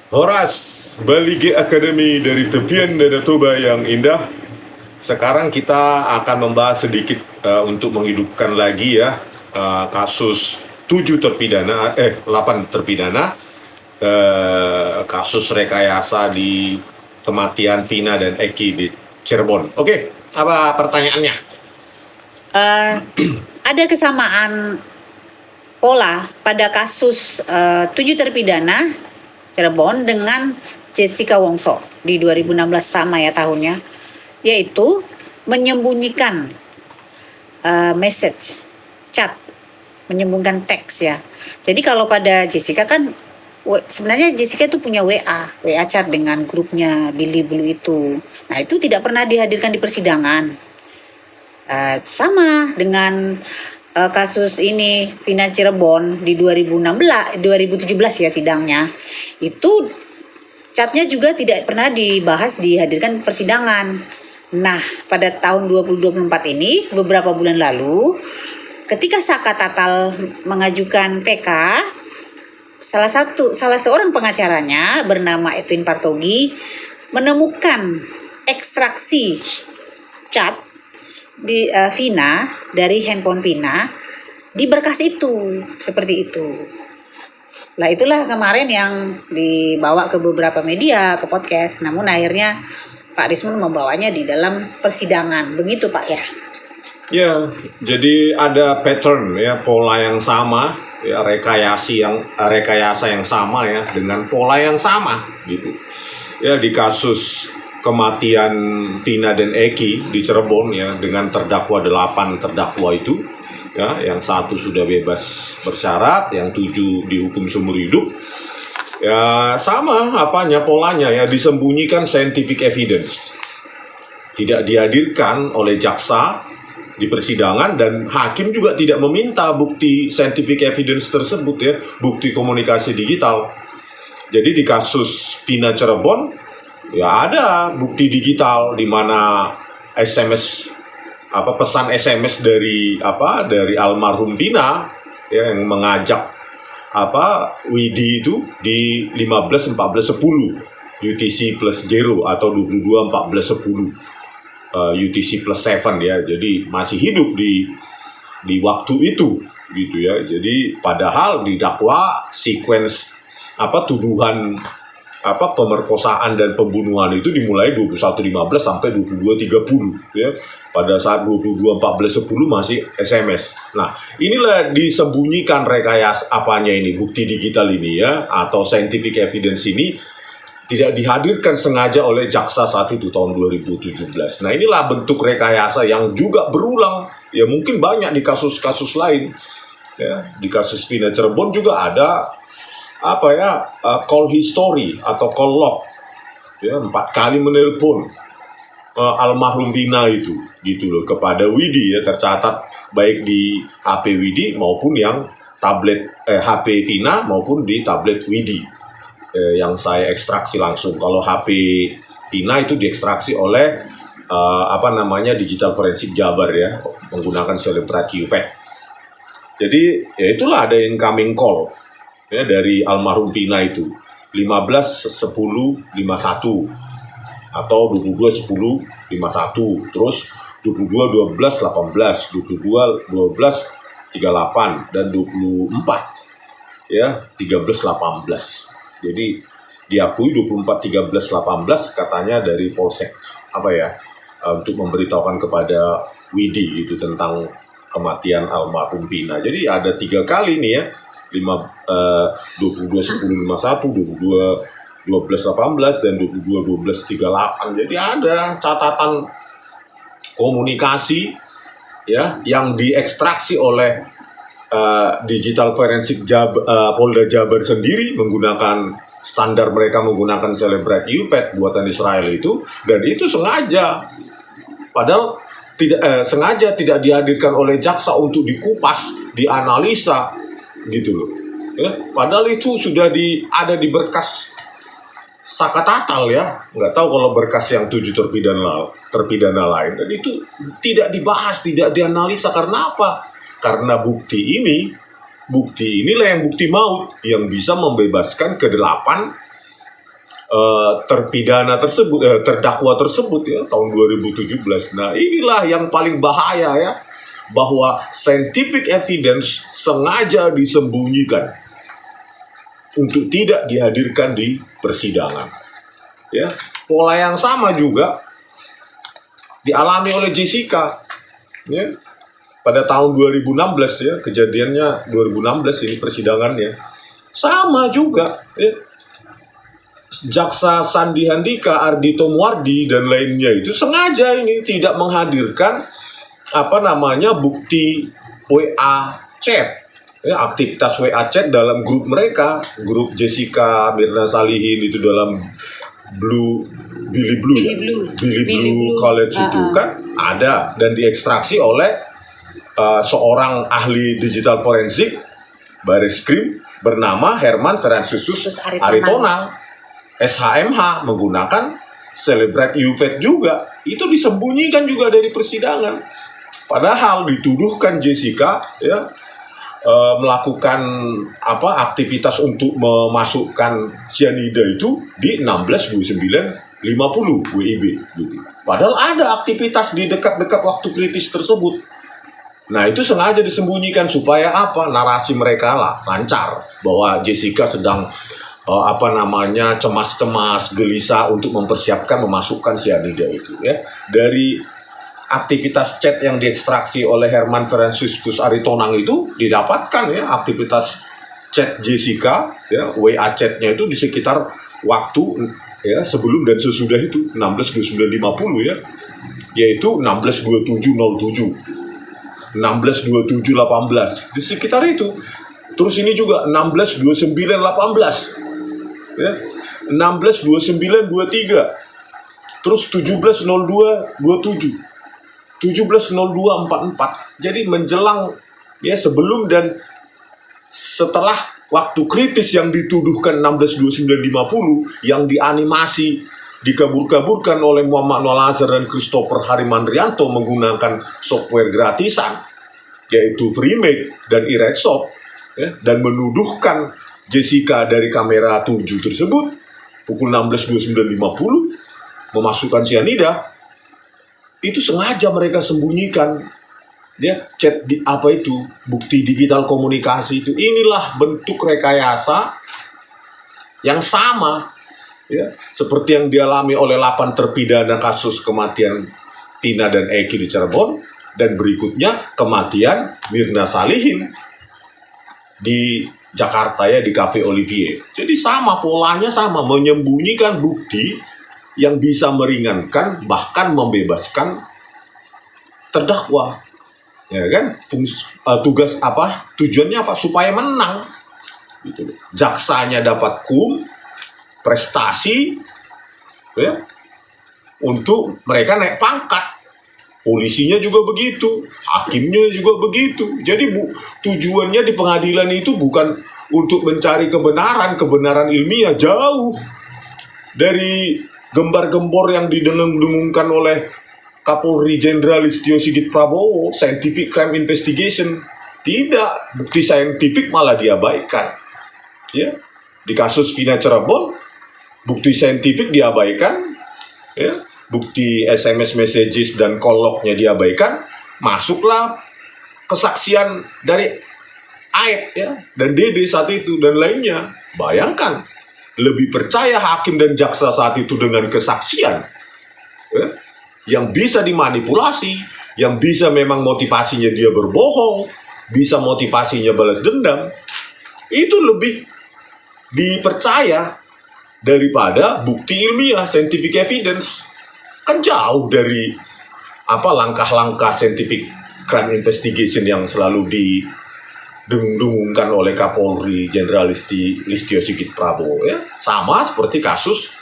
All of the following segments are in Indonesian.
Horas, Balige Academy dari tepian Danau Toba yang indah. Sekarang kita akan membahas sedikit untuk menghidupkan lagi ya kasus 8 terpidana kasus rekayasa di kematian Vina dan Eki di Cirebon. Oke, apa pertanyaannya? Ada kesamaan pola pada kasus 7 terpidana Cirebon dengan Jessica Wongso di 2016 sama ya tahunnya, yaitu menyembunyikan message, chat, menyembunyikan teks ya. Jadi kalau pada Jessica kan sebenarnya Jessica itu punya WA chat dengan grupnya Billy Blue itu. Nah itu tidak pernah dihadirkan di persidangan. Sama dengan kasus ini Vina Cirebon di 2017 ya sidangnya, itu chatnya juga tidak pernah dihadirkan persidangan. Nah pada tahun 2024 ini beberapa bulan lalu ketika Saka Tatal mengajukan PK, salah seorang pengacaranya bernama Edwin Partogi menemukan ekstraksi chat di Vina dari handphone Vina di berkas itu, seperti itu. Lah itulah kemarin yang dibawa ke beberapa media, ke podcast. Namun akhirnya Pak Rismond membawanya di dalam persidangan. Begitu Pak ya? Ya, jadi ada pattern ya, pola yang sama, ya rekayasa yang sama ya, dengan pola yang sama gitu. Ya di kasus kematian Vina dan Eki di Cirebon ya, dengan 8 terdakwa itu ya, yang 1 sudah bebas bersyarat, yang 7 dihukum seumur hidup. Ya sama polanya ya, disembunyikan scientific evidence, tidak dihadirkan oleh jaksa di persidangan, dan hakim juga tidak meminta bukti scientific evidence tersebut ya, bukti komunikasi digital. Jadi di kasus Vina Cirebon ya ada bukti digital di mana pesan SMS dari almarhum Vina ya, yang mengajak Widi itu di 15-14-10 UTC plus 0 atau 22-14-10 UTC plus 7 ya. Jadi masih hidup di waktu itu gitu ya. Jadi padahal didakwa sequence tuduhan pemerkosaan dan pembunuhan itu dimulai 21.15 sampai 22.30 ya. Pada saat 22.14.10 masih SMS. Nah, inilah disembunyikan rekayasa bukti digital ini ya, atau scientific evidence ini tidak dihadirkan sengaja oleh jaksa saat itu tahun 2017. Nah, inilah bentuk rekayasa yang juga berulang ya, mungkin banyak di kasus-kasus lain ya. Di kasus Vina Cirebon juga ada call history atau call log ya, 4 kali menelpon almarhum Vina itu gitu loh kepada Widi ya, tercatat baik di HP Widi maupun yang tablet HP Vina maupun di tablet Widi yang saya ekstraksi langsung. Kalau HP Vina itu diekstraksi oleh Digital Forensik Jabar ya, menggunakan Celebrat QVAC. Jadi ya itulah ada incoming call ya dari almarhum Vina itu 15-10-51 atau 22-10-51, terus 22-12-18, 22-12-38 dan 24 ya 13-18. Jadi diakui 24-13-18 katanya dari Polsek untuk memberitahukan kepada Widi itu tentang kematian almarhum Vina. Jadi ada 3 kali nih ya, 22-10-51, 22-12-18 dan 22-12-38. Jadi ada catatan komunikasi ya yang diekstraksi oleh Digital Forensik Polda Jabar sendiri menggunakan standar mereka, menggunakan Celebrat QVAC buatan Israel itu, dan itu sengaja, padahal sengaja tidak dihadirkan oleh jaksa untuk dikupas, dianalisa gitu loh ya. Padahal itu sudah ada di berkas Saka Tatal ya, nggak tahu kalau berkas yang 7 terpidana lain, dan itu tidak dibahas, tidak dianalisa. Karena apa? Karena bukti inilah yang bukti maut yang bisa membebaskan ke-8 terpidana tersebut, terdakwa tersebut ya tahun 2017. Nah, inilah yang paling bahaya ya, bahwa scientific evidence sengaja disembunyikan untuk tidak dihadirkan di persidangan. Ya, pola yang sama juga dialami oleh Jessica. Ya, pada tahun 2016 ya, kejadiannya 2016 ini persidangannya. Sama juga ya. Jaksa Sandi Handika, Ardhito Muardi dan lainnya itu sengaja ini tidak menghadirkan bukti WA chat. Ya, aktivitas WA chat dalam grup mereka, grup Jessica Mirna Salihin itu dalam Billy Blue College itu kan ada dan diekstraksi oleh seorang ahli digital forensik Bareskrim bernama Herman Ferensius Aritonang, SHMH, menggunakan Celebrate UVET juga. Itu disembunyikan juga dari persidangan. Padahal dituduhkan Jessica ya melakukan aktivitas untuk memasukkan cyanida itu di 162950 WIB gitu. Padahal ada aktivitas di dekat-dekat waktu kritis tersebut. Nah, itu sengaja disembunyikan supaya narasi mereka lancar bahwa Jessica sedang cemas-cemas, gelisah untuk mempersiapkan memasukkan cyanida itu ya. Dari aktivitas chat yang diekstraksi oleh Herman Ferensius Aritonang itu didapatkan ya aktivitas chat Jessica ya, WA chatnya itu di sekitar waktu ya sebelum dan sesudah itu 162950 ya, yaitu 162707, 162718 di sekitar itu. Terus ini juga 162918 ya, 162923, terus 170227, 170244. Jadi menjelang ya sebelum dan setelah waktu kritis yang dituduhkan 162950 yang dianimasi dikabur-kaburkan oleh Muhammad Noel Azhar dan Christopher Harimandrianto menggunakan software gratisan yaitu Freemake dan Iresoft ya, dan menuduhkan Jessica dari kamera 7 tersebut pukul 16.29.50 memasukkan cyanida. Itu sengaja mereka sembunyikan ya, chat bukti digital komunikasi itu. Inilah bentuk rekayasa yang sama ya, seperti yang dialami oleh 8 terpidana kasus kematian Tina dan Eki di Cirebon, dan berikutnya kematian Mirna Salihin di Jakarta ya, di Cafe Olivier. Jadi sama, polanya sama, menyembunyikan bukti yang bisa meringankan bahkan membebaskan terdakwa. Ya kan? Tujuannya supaya menang. Gitu. Jaksanya dapat prestasi ya, untuk mereka naik pangkat. Polisinya juga begitu, hakimnya juga begitu. Jadi tujuannya di pengadilan itu bukan untuk mencari kebenaran ilmiah, jauh dari gembar-gembor yang didengung-dengungkan oleh Kapolri Jenderal Listio Sigit Prabowo, scientific crime investigation. Tidak, bukti saintifik malah diabaikan. Ya, di kasus Vina Cirebon, bukti saintifik diabaikan, ya. Bukti SMS messages dan call-lognya diabaikan, masuklah kesaksian dari Aep ya, dan Dede saat itu dan lainnya. Bayangkan, lebih percaya hakim dan jaksa saat itu dengan kesaksian ya, yang bisa dimanipulasi, yang bisa memang motivasinya dia berbohong, bisa motivasinya balas dendam, itu lebih dipercaya daripada bukti ilmiah, scientific evidence. Kan jauh dari langkah-langkah scientific crime investigation yang selalu didengung-dengungkan oleh Kapolri Jenderal Listio Sigit Prabowo ya. Sama seperti kasus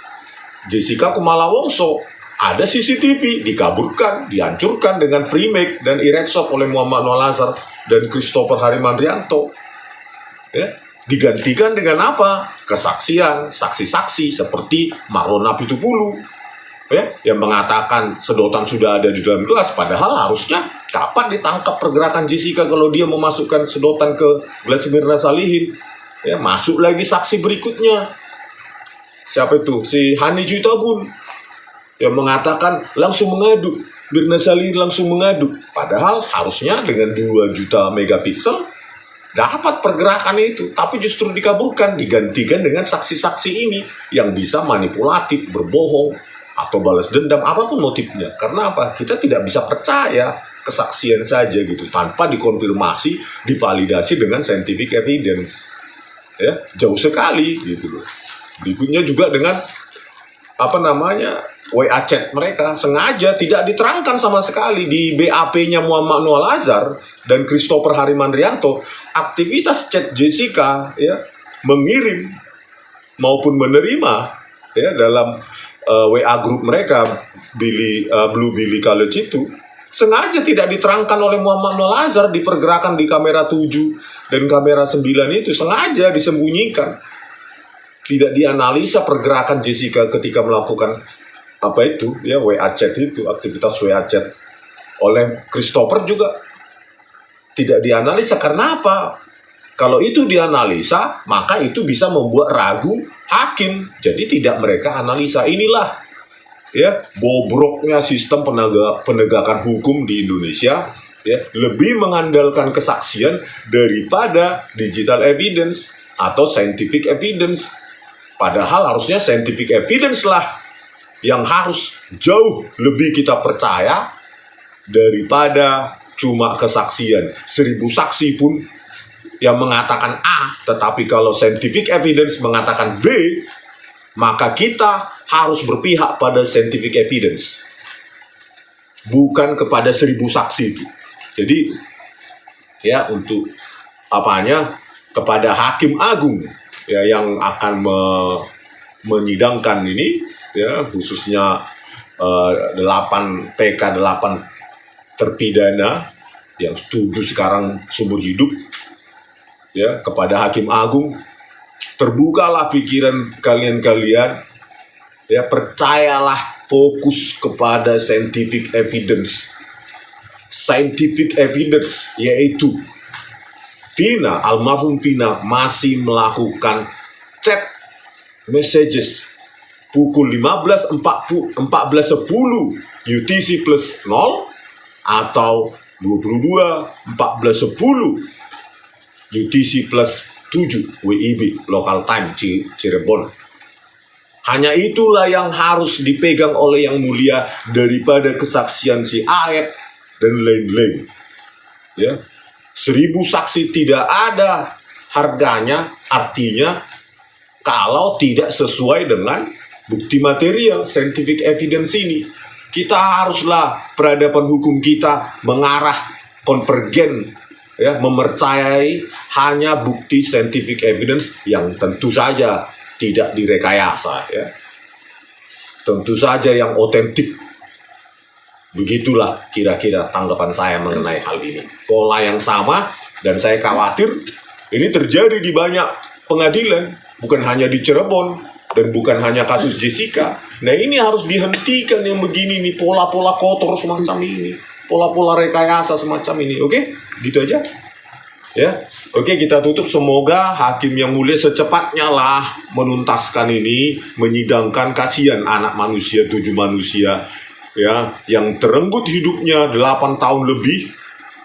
Jessica Kumala Wongso, ada CCTV dikaburkan, dihancurkan dengan Freemake dan Iresoft oleh Muhammad Noel Azhar dan Christopher Harimandrianto ya. Digantikan dengan kesaksian saksi-saksi seperti Marlon Napitupulu ya, yang mengatakan sedotan sudah ada di dalam gelas, padahal harusnya kapan ditangkap pergerakan Jessica kalau dia memasukkan sedotan ke gelas Mirna Salihin ya. Masuk lagi saksi berikutnya siapa itu, si Hani Jutabun yang mengatakan langsung mengadu, Mirna Salihin langsung mengadu, padahal harusnya dengan 2 juta megapiksel dapat pergerakan itu, tapi justru dikabulkan, digantikan dengan saksi-saksi ini yang bisa manipulatif, berbohong, atau balas dendam, apapun motifnya. Karena apa? Kita tidak bisa percaya kesaksian saja gitu, tanpa dikonfirmasi, divalidasi dengan scientific evidence. Ya, jauh sekali gitu loh. Berikutnya juga dengan WA chat mereka sengaja tidak diterangkan sama sekali di BAP-nya Muhammad Noel Azhar dan Christopher Harimandrianto. Aktivitas chat Jessica ya mengirim maupun menerima ya dalam WA grup mereka Blue Billy College itu sengaja tidak diterangkan oleh Muhammad Noel Azhar, dipergerakan di kamera 7 dan kamera 9 itu sengaja disembunyikan. Tidak dianalisa pergerakan Jessica ketika melakukan WA chat itu, aktivitas WA chat oleh Christopher juga tidak dianalisa. Karena apa? Kalau itu dianalisa, maka itu bisa membuat ragu hakim. Jadi tidak mereka analisa. Inilah ya bobroknya sistem penegakan hukum di Indonesia, ya, lebih mengandalkan kesaksian daripada digital evidence atau scientific evidence. Padahal harusnya scientific evidence lah yang harus jauh lebih kita percaya daripada cuma kesaksian. 1000 saksi pun yang mengatakan A, tetapi kalau scientific evidence mengatakan B, maka kita harus berpihak pada scientific evidence, bukan kepada 1000 saksi itu. Jadi ya untuk kepada Hakim Agung ya yang akan menyidangkan ini ya, khususnya 8 terpidana yang setuju sekarang seumur hidup ya, kepada Hakim Agung, terbukalah pikiran kalian ya, percayalah, fokus kepada scientific evidence yaitu almarhum Vina masih melakukan chat messages pukul 14.10 UTC plus 0 atau 22.14.10 UTC plus 7 WIB local time Cirebon. Hanya itulah yang harus dipegang oleh Yang Mulia daripada kesaksian si Aep dan lain-lain. Ya, 1000 saksi tidak ada harganya, artinya kalau tidak sesuai dengan bukti material scientific evidence ini. Kita haruslah peradaban hukum kita mengarah konvergen ya, mempercayai hanya bukti scientific evidence yang tentu saja tidak direkayasa ya. Tentu saja yang otentik. Begitulah kira-kira tanggapan saya mengenai hal ini. Pola yang sama, dan saya khawatir ini terjadi di banyak pengadilan, bukan hanya di Cirebon dan bukan hanya kasus Jessica. Nah, ini harus dihentikan yang begini nih, pola-pola kotor semacam ini, pola-pola rekayasa semacam ini. Oke, gitu aja. Ya, oke, kita tutup. Semoga Hakim Yang Mulia secepatnya lah menuntaskan ini, menyidangkan. Kasihan anak manusia, 7 manusia ya, yang terenggut hidupnya 8 tahun lebih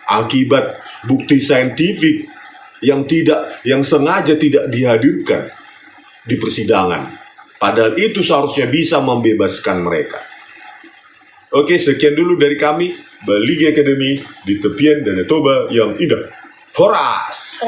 akibat bukti saintifik yang sengaja tidak dihadirkan di persidangan. Padahal itu seharusnya bisa membebaskan mereka. Oke, sekian dulu dari kami, Baligi Academy di tepian Danau Toba yang indah. Horas!